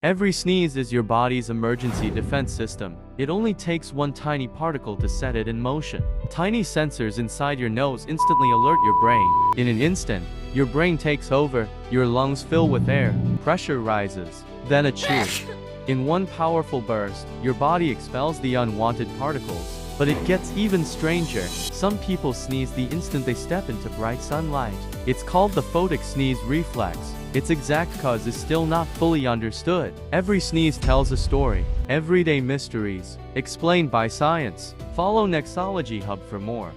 Every sneeze is your body's emergency defense system. It only takes one tiny particle to set it in motion. Tiny sensors inside your nose instantly alert your brain. In an instant, your brain takes over, your lungs fill with air, pressure rises, then a cheer. In one powerful burst, your body expels the unwanted particles. But it gets even stranger. Some people sneeze the instant they step into bright sunlight. It's called the photic sneeze reflex. Its exact cause is still not fully understood. Every sneeze tells a story. Everyday mysteries, explained by science. Follow Nexology Hub for more.